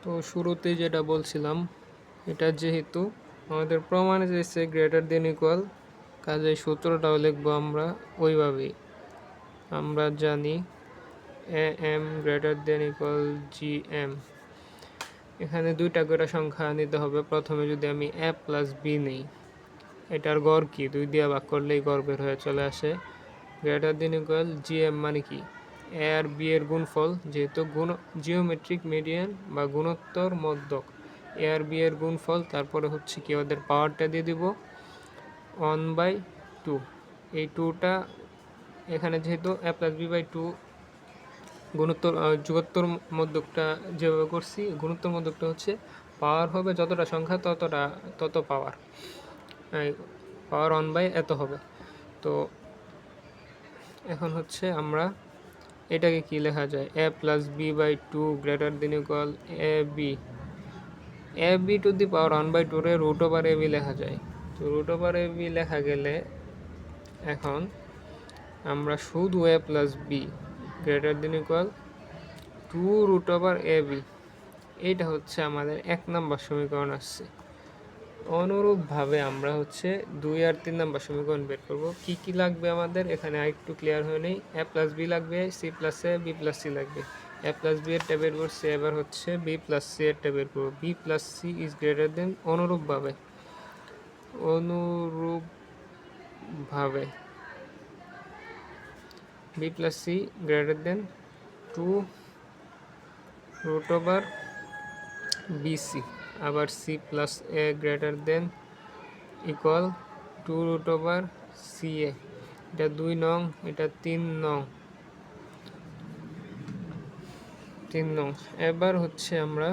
তো শুরুতেই যেটা বলছিলাম, এটা যেহেতু আমাদের প্রমাণে এসেছে গ্রেটার দেন ইকুয়াল, কাজেই সূত্রটাও লিখবো আমরা ওইভাবেই। আমরা জানি A M greater than equal G M. এখানে দুইটা করে সংখ্যা নিতে হবে। প্রথমে যদি আমি এ প্লাস বি নিই, এটার গড় কি 2 দিয়ে ভাগ করলেই গড় বের হয়ে চলে আসে। Greater than equal G M মানে কি এ আর বি এর গুণফল, যেহেতু জিওমেট্রিক মিডিয়ান বা গুণোত্তর মধ্যক, এ আর বি এর গুণফল, তারপরে হচ্ছে কি ওদের পাওয়ারটা দিয়ে দিব 1/2। এই 2টা এখানে যেহেতু এ প্লাস বি বাই 2 গুণোত্তর যুগোত্তর মধ্যকটা যেভাবে করছি, গুণোত্তর মধ্যকটা হচ্ছে পাওয়ার হবে যতটা সংখ্যা তত পাওয়ার, পাওয়ার 1/, এত হবে। তো এখন হচ্ছে আমরা এটাকে কি লেখা যায়, A plus B by 2 greater than equal A B to the power 1/2 রে রুট ওভার এ বি লেখা যায়। তো রুট ওভার এ বি লেখা গেলে এখন আমরা শুধু A plus B greater than equal 2 root over A B, এইটা হচ্ছে আমাদের 1 নম্বর সমীকরণ আসছে। অনুরূপভাবে আমরা হচ্ছে 2 আর 3 নম্বর সমীকরণ বের করব। কি কি লাগবে আমাদের এখানে আরেকটু ক্লিয়ার হয়ে নেই। এ প্লাস বি লাগবে, সি প্লাস এ, বি প্লাস সি লাগবে। এ প্লাস বি এরটা বের করছে, এবার হচ্ছে বি প্লাস সি এরটা বের করবো। B plus C is greater than, অনুরূপভাবে B plus C greater than 2 root over BC, আবার C plus A greater than equal 2 root over C A. এটা 2 নং, এটা 3 নং। এবার হচ্ছে আমরা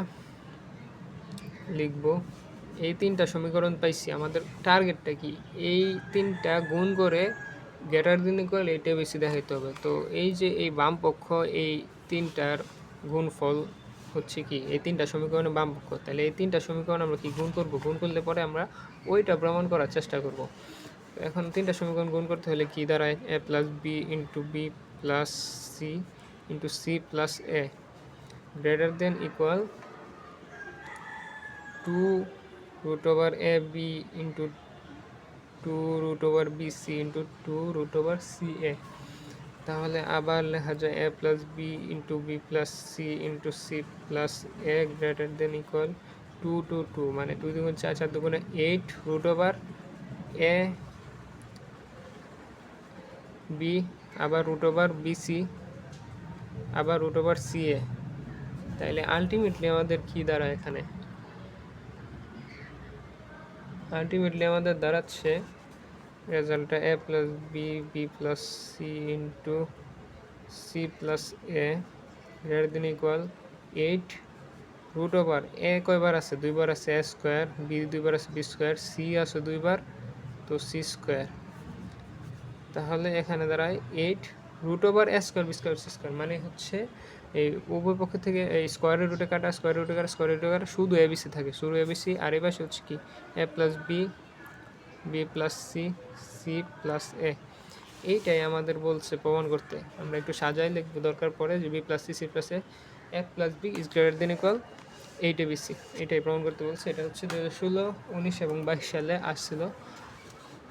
লিখব এই 3টা সমীকরণ পাইছি, আমাদের টার্গেটটা কি, এই 3টা গুণ করে গ্রেটার দেন ইকুয়াল এইটা বেশি দেখাইতে হবে। তো এই যে এই বাম পক্ষ, এই 3টার গুণফল হচ্ছে কি এই 3টা সমীকরণের বাম পক্ষ, তাহলে এই 3টা সমীকরণ আমরা কি গুণ করব, গুণ করলে পরে আমরা ওইটা প্রমাণ করার চেষ্টা করব। এখন 3টা সমীকরণ গুণ করতে হলে কি দাঁড়ায়, A plus B into B plus C into C plus A greater than equal 2 root over ab into 2 root over bc into 2 root over ca। তাহলে আবার লেখা যায় a plus b into b plus c into c plus a greater than equal 2 to 2, মানে 2 দুগুণ 4, 4 দুগুণে 8 root over a b, আবার root over bc, আবার root over ca। তাইলে আলটিমেটলি আমাদের কি দাঁড়ায় এখানে, আলটিমেটলি আমাদের দাঁড়াচ্ছে রেজাল্টটা A plus B B plus C into C plus A greater than equal 8 root over A কয়বার আছে, 2বার আছে, এ স্কোয়ার, বি 2বার আছে, বি স্কোয়ার, সি আছে 2বার, তো সি স্কোয়ার। তাহলে এখানে দাঁড়ায় 8 root over A square B square C square, মানে হচ্ছে এই উভয় পক্ষ থেকে এই স্কোয়ারের রুটে কাটা, স্কোয়ারের রুটে কাটা, স্কোয়ারের রুটে কাটা, শুধু এবিসি থাকে, শুধু এবিসি। আর এই পাশে হচ্ছে কি A plus B B plus C C plus A, এইটাই আমাদের বলছে প্রমাণ করতে। আমরা একটু সাজাই লিখবো দরকার পড়ে যে B plus C C plus A এক plus B is greater than equal 8 ABC, এটাই প্রমাণ করতে বলছে। এটা হচ্ছে 2016, 19 এবং 22 সালে আসছিল।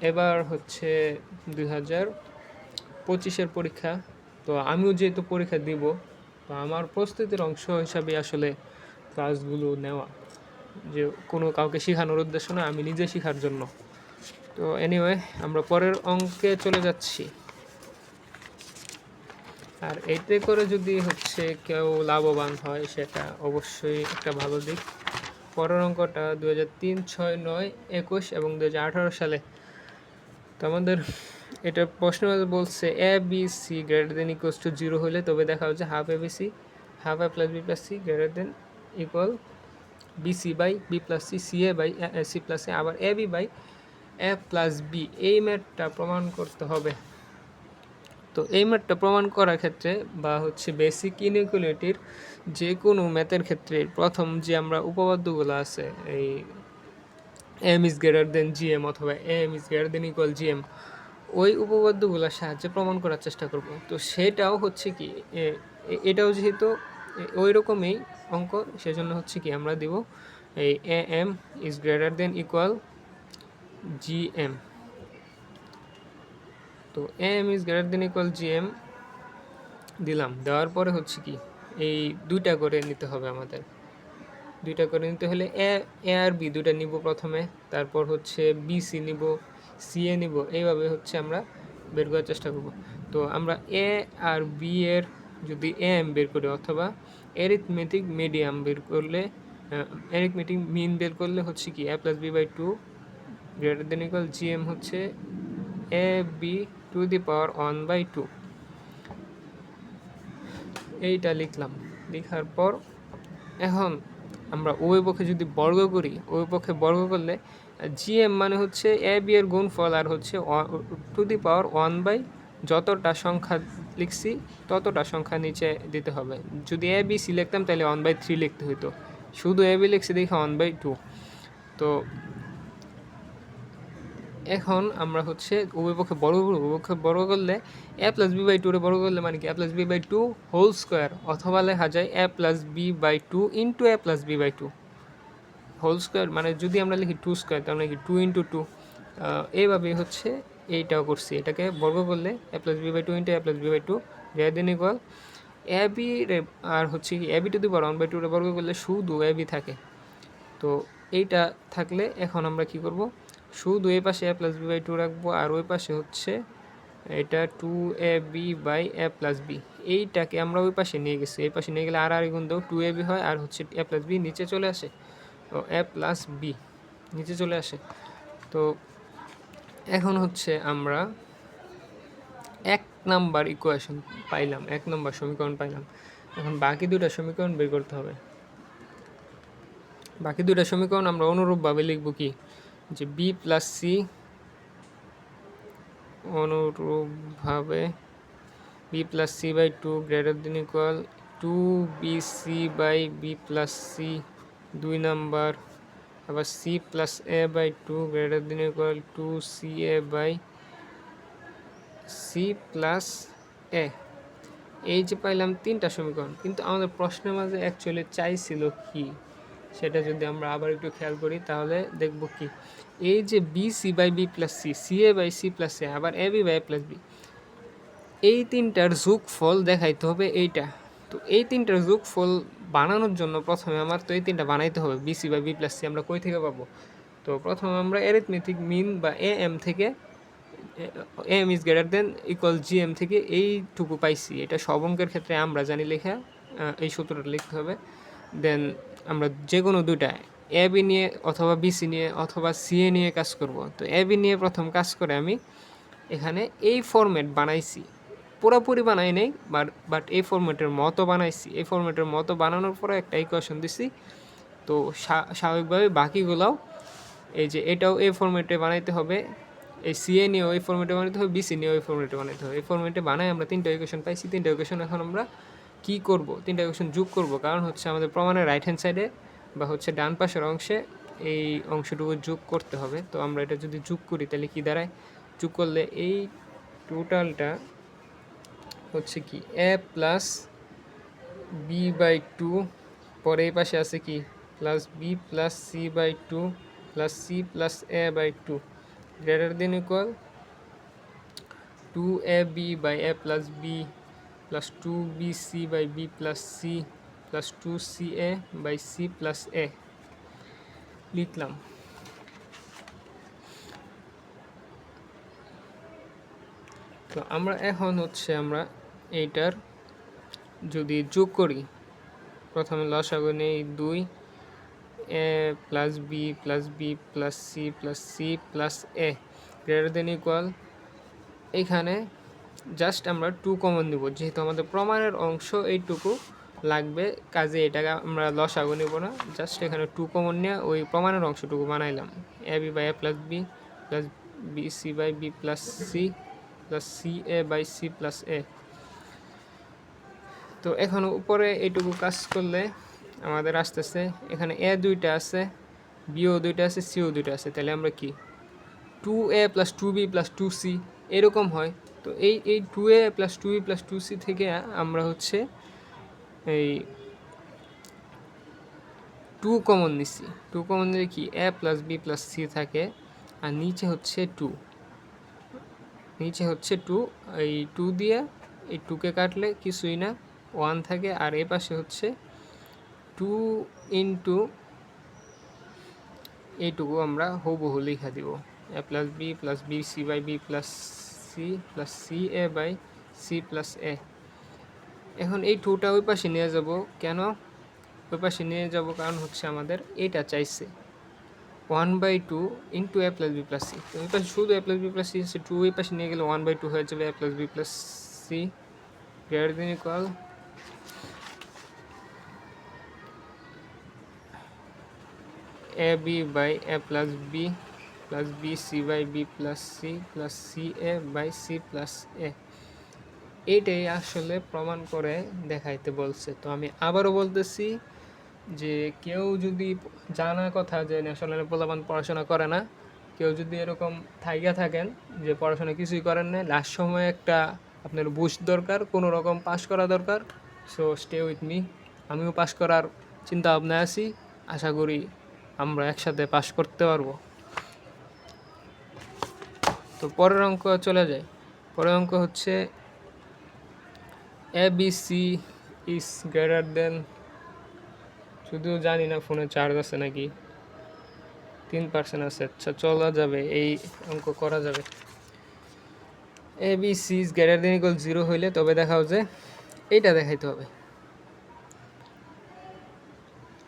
এবার হচ্ছে 2025-এর পরীক্ষা। তো আমিও যেহেতু পরীক্ষা দিব, তো আমার প্রস্তুতির অংশ হিসাবে আসলে ক্লাসগুলো নেওয়া, যে কোনো কাউকে শেখানোর উদ্দেশ্য না, আমি নিজে শেখার জন্য। তো এনিওয়ে আমরা পরের অঙ্কে চলে যাচ্ছি। আর এতে করে যদি হচ্ছে কেউ লাভবান হয় সেটা অবশ্যই একটা ভালো দিক। পরের অঙ্কটা 2003, 6, 9, 21 এবং 2018 সালে। তো আমাদের এটা প্রশ্ন বলছে A B C greater than equals to 0 হলে তবে দেখা হচ্ছে half A B C, half A plus B plus C greater than equal B C by B plus C, C A by C plus A, আবার A B by A plus B. এই ম্যাথটা প্রমাণ করতে হবে। তো এই ম্যাথটা প্রমাণ করার ক্ষেত্রে বা হচ্ছে বেসিক ইনইকুয়ালিটির যে কোনো ম্যাথের ক্ষেত্রে প্রথম যে আমরা উপপাদ্যগুলো আছে, এই M is greater than G M অথবা M is greater than equal G M, ওই উপপাদ্যগুলোর সাহায্যে প্রমাণ করার চেষ্টা করব। তো সেটাও হচ্ছে কি এটাও যেহেতু ওই রকমই অঙ্ক, সেজন্য হচ্ছে কি আমরা দিব এই A M is greater than equal G M. তো A M is greater than equal G M দিলাম, দেওয়ার পরে হচ্ছে কি এই দুইটা করে নিতে হবে আমাদের। দুইটা করে নিতে হলে এ আর বি দুইটা নিব প্রথমে, তারপর হচ্ছে বি সি নিব, সি এ নিব, এইভাবে হচ্ছে আমরা বের করার চেষ্টা করব। তো আমরা এ আর বি এর যদি এম বের করি অথবা অ্যারিথমেটিক মিডিয়াম বের করলে, অ্যারিথমেটিক মিন বের করলে হচ্ছে কি A plus B by two greater than equal G M হচ্ছে A B to the power 1/2। এইটা লিখলাম, লেখার পর এখন আমরা উভয় পক্ষে যদি বর্গ করি, উভয় পক্ষে বর্গ করলে জিএম মানে হচ্ছে এ বি এর গুণফল আর হচ্ছে টু দি পাওয়ার 1/, যতটা সংখ্যা লিখছি ততটা সংখ্যা নিচে দিতে হবে। যদি এ বি সি লিখতাম তাহলে 1/3 লিখতে হইতো, শুধু এ বি লিখছি দেখে 1/2। তো এখন আমরা হচ্ছে উভয় পক্ষে বর্গ করব, উভয় পক্ষে বর্গ করলে A plus B by two রে বর্গ করলে মানে কি A plus B by two whole square, অথবা লেখা যায় A plus B by two into A plus B by two whole square. মানে যদি আমরা লিখি টু স্কোয়ার তাহলে কি টু ইন্টু টু, এইভাবে হচ্ছে এইটাও করছি। এটাকে বর্গ করলে A plus B by two into A plus B by two greater than equal A B রে, আর হচ্ছে কি এ বি টু দি পাওয়ার 1/2 রে বর্গ করলে শুধু এ বি থাকে। তো এইটা থাকলে এখন আমরা কি করব, শুধু এই পাশে A plus B by two রাখবো, আর ওই পাশে হচ্ছে এটা two A B by A plus B, এইটাকে আমরা ওই পাশে নিয়ে গেছি। এই পাশে নিয়ে গেলে আর গুণ দেবো, টু এ বি হয় আর হচ্ছে এ প্লাস বি নিচে চলে আসে, ও এ প্লাস বি নিচে চলে আসে। তো এখন হচ্ছে আমরা 1 নাম্বার ইকুয়েশন পাইলাম, 1 নাম্বার সমীকরণ পাইলাম। এখন বাকি দুটা সমীকরণ বের করতে হবে। বাকি দুটা সমীকরণ আমরা অনুরূপভাবে লিখব কি, যে বি প্লাস সি, অনুরূপভাবে B plus C by two greater than equal to B C by B plus C 2 number, আবার C plus A by two greater than equal to C A by C plus A. এই যে পাইলাম 3টা সমীকরণ, কিন্তু আমাদের প্রশ্নের মাঝে অ্যাকচুয়ালি চাইছিল কি, সেটা যদি আমরা আবার একটু খেয়াল করি তাহলে দেখব কি, এই যে B C by B plus C, C A by C plus A, আবার A B by A plus B, এই তিনটার যোগফল দেখাইতে হবে এইটা। তো এই তিনটার যোগফল বানানোর জন্য প্রথমে আমার তো এই তিনটা বানাইতে হবে। B C by B plus C আমরা কই থেকে পাবো, তো প্রথমে আমরা অ্যারিথমেটিক মিন বা এ এম থেকে, M is greater than equal G M থেকে এইটুকু পাইছি। এটা সব অঙ্কের ক্ষেত্রে আমরা জানি লেখা, এই সূত্রটা লিখতে হবে। দেন আমরা যে কোনো দুইটা এ বি নিয়ে অথবা বিসি নিয়ে অথবা সি এ নিয়ে কাজ করব। তো এ বি নিয়ে প্রথম কাজ করে আমি এখানে এই ফরম্যাট বানাইছি, পুরোপুরি বানাই নেই, বাট এই ফরম্যাটের মতো বানাইছি। এই ফরম্যাটের মতো বানানোর পরে একটা ইকুয়েশন দিছি। তো স্বাভাবিকভাবে বাকিগুলোও এই যে এটাও এই ফরম্যাটে বানাইতে হবে, এই সিএ নিয়েও এই ফরম্যাটে বানাইতে হবে, বিসি নিয়েও এই ফরম্যাটে বানাইতে হবে। এই ফরম্যাটে বানাই আমরা 3টা ইকুয়েশন পাইছি। 3টা ইকুয়েশন এখন আমরা কী করব, 3টা ইকুয়েশন যোগ করব, কারণ হচ্ছে আমাদের প্রমাণের রাইট হ্যান্ড সাইডে বা হচ্ছে ডান পাশের অংশে এই অংশটুকু যোগ করতে হবে। তো আমরা এটা যদি যোগ করি তাহলে কি দাঁড়ায়, যোগ করলে এই টোটালটা হচ্ছে কি A plus B by two, পরে এই পাশে আছে কি plus B plus C by two plus C plus A by two greater than equal to A B by A plus B plus two B C by B plus C plus two C A by C plus A লিখলাম। তো আমরা এখন হচ্ছে আমরা এইটার যদি যোগ করি, প্রথমে লসাগু নেই 2 A plus B plus B plus C plus C plus A greater than equal, এখানে জাস্ট আমরা 2 কমন নিব, যেহেতু আমাদের প্রমাণের অংশ এইটুকু লাগবে, কাজে এটাকে আমরা লসাগু নিব না, জাস্ট এখানে 2 কমন নিয়ে ওই প্রমাণের অংশটুকু বানাইলাম। A B by A plus B plus B C by B plus C plus C A by C plus A. তো এখন উপরে এইটুকু কাজ করলে আমাদের আসতেছে, এখানে এ দুইটা আছে, বিও দুইটা আছে, সিও দুইটা আছে, তাহলে আমরা কি 2a plus 2b plus 2c এরকম হয়। তো এই 2a plus 2b plus 2c থেকে আমরা হচ্ছে এই টু কমন নিচ্ছি, টু কমন নিলে কি A plus B plus C থাকে, আর নিচে হচ্ছে টু, নিচে হচ্ছে টু, এই টু দিয়ে এই টুকে কাটলে কিছুই না, ওয়ান থাকে, আর এ পাশে হচ্ছে টু ইন্টু এইটুকু আমরা হুবহু লিখে দিব A plus B C by B plus C A by C plus A. এখন এই টুটা ওই পাশে নিয়ে যাব, কেন ওই পাশে নিয়ে যাব কারণ হচ্ছে আমাদের এইটা চাইছে 1/2 into A plus B plus C, তো ওই পাশে শুধু A plus B plus C আছে, টু ওই পাশে নিয়ে গেলে 1/2 হয়ে যাবে A plus B plus C greater than equal A B by A plus B C by B plus C A by C plus A. এইটাই আসলে প্রমাণ করে দেখাইতে বলছে। তো আমি আবারও বলতেছি যে কেউ যদি জানা কথা যে ন্যাশনাল পোলাপান পড়াশোনা করে না, কেউ যদি এরকম থাইকা থাকেন যে পড়াশোনা কিছুই করেন না, লাস্ট সময় একটা আপনার বুস্ট দরকার, কোনো রকম পাস করা দরকার, সো স্টে উইথ মি। আমিও পাস করার চিন্তা ভাবনায় আছি, আশা করি আমরা একসাথে পাস করতে পারবো। তো পরের অঙ্ক চলে যায়। পরের অঙ্ক হচ্ছে A B C is greater than, যদিও জানি না ফোনে চার্জ আছে নাকি, 3% আছে, আচ্ছা চলা যাবে, এই অঙ্ক করা যাবে। A B C is greater than equal 0 হইলে তবে দেখাও যে এইটা দেখাইতে হবে।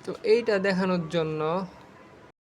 তো এইটা দেখানোর জন্য